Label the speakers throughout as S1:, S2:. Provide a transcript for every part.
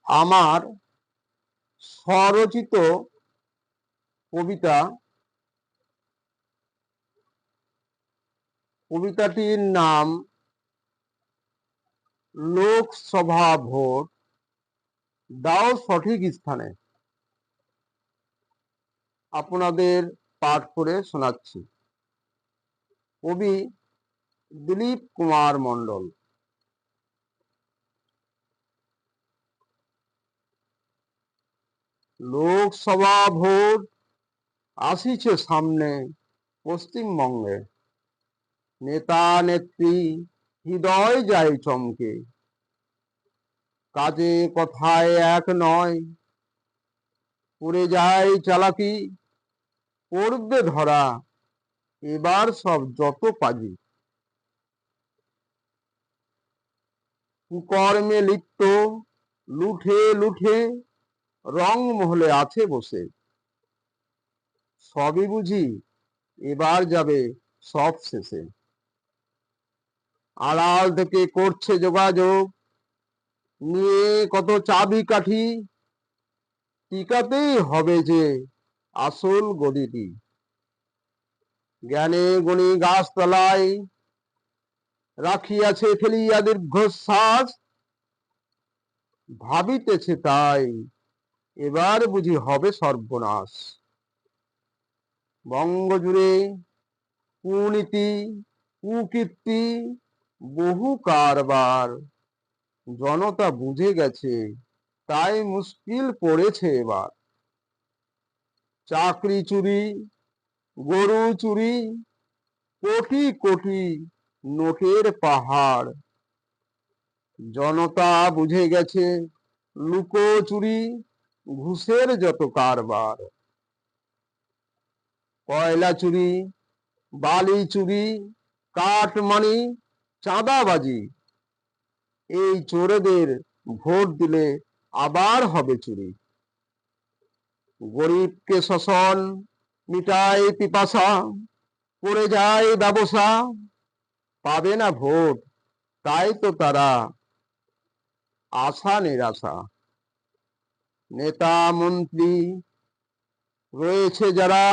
S1: আমার স্বরচিত কবিতাটির নাম লোকসভা ভোট দাও সঠিক স্থানে। আপনাদের পাঠ করে শোনাচ্ছি। কবি দিলীপ কুমার মণ্ডল। লোকসভা ভোট আসিছে সামনে পশ্চিমবঙ্গে, নেতা নেত্রী হৃদয় যায় চমকে, কাজে কথায় এক নয়, পড়ে যায় চালাকি, পড়বে ধরা এবার সব যত পাজি। কুকর্মে লিপ্ত লুঠে লুঠে রং মহলে আছে বসে, সবই বুঝি এবার যাবে সব শেষে। আড়াল থেকে করছে যোগাযোগ নিয়ে কত চাবি কাঠি, টিকাতেই হবে যে আসল গদিটি। জ্ঞানে গুণী গাছতলায় রাখিয়াছে ফেলিয়া দীর্ঘশ্বাস, ভাবিতেছে তাই এবার বুঝি হবে সর্বনাশ। বঙ্গজুড়ে কুনীতি কুকীর্তি বহু কারবার, জনতা বুঝে গেছে তাই মুশকিল পড়েছে এবার। চাকরি চুরি, গরু চুরি, কোটি কোটি নোটের পাহাড়, জনতা বুঝে গেছে লুকোচুরি ঘুষের যত কারবার। কয়লা চুরি, বালি চুরি, কাটমানি, চাঁদাবাজি, এই চোরেদের ভোট দিলে আবার হবে চুরি। গরিবকে শোষণ মিটায় পিপাসা, পড়ে যায় ব্যবসা, পাবে না ভোট তাই তো তারা আশা নিরাশা। নেতা মন্ত্রী রয়েছে যারা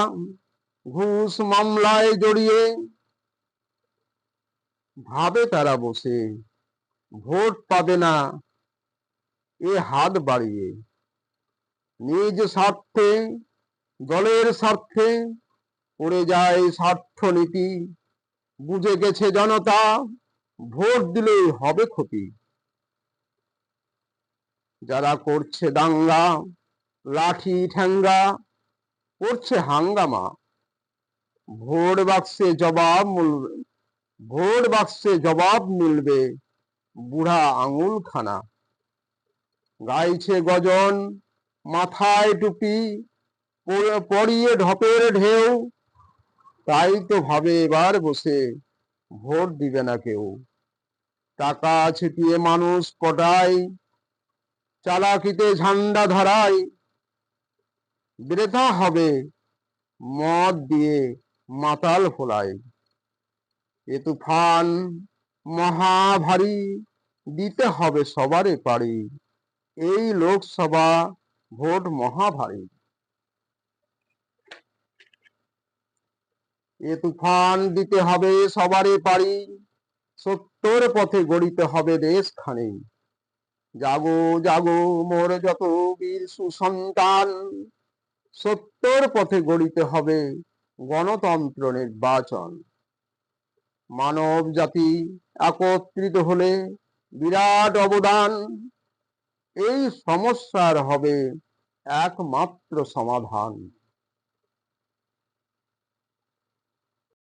S1: ঘুষ মামলায় জড়িয়ে, ভাবে তারা বসে ভোট পাবে না এ হাত বাড়িয়ে। নিজ স্বার্থে দলের স্বার্থে পড়ে যায় স্বার্থনীতি, বুঝে গেছে জনতা ভোট দিলেই হবে ক্ষতি। যারা করছে দাঙ্গা লাঠি ঠ্যাঙ্গা করছে হাঙ্গামা, ভোট বাক্সে জবাব মিলবে বুড়া আঙুল খানা। গাইছে গজন মাথায় টুপি পরিয়ে ঢপের ঢেউ, তাই তো ভাবে এবার বসে ভোট দিবে না কেউ। টাকা ছিটিয়ে মানুষ পটায়, চালাকিতে ঝান্ডা ধরায়, বৃথা হবে মদ দিয়ে মাতাল ফোলায়। এ তুফান মহাভারী, দিতে হবে সবারে পারি, এই লোকসভা ভোট মহাভারী। এ তুফান দিতে হবে সবারে পারি, সত্যর পথে গড়িতে হবে দেশ খানি। জাগো জাগো মোর যত বীর সুসন্তান, সত্যর পথে গড়িতে হবে গণতন্ত্র নির্বাচন। মানব জাতি একত্রিত হলে বিরাট অবদান, এই সমস্যার হবে একমাত্র সমাধান।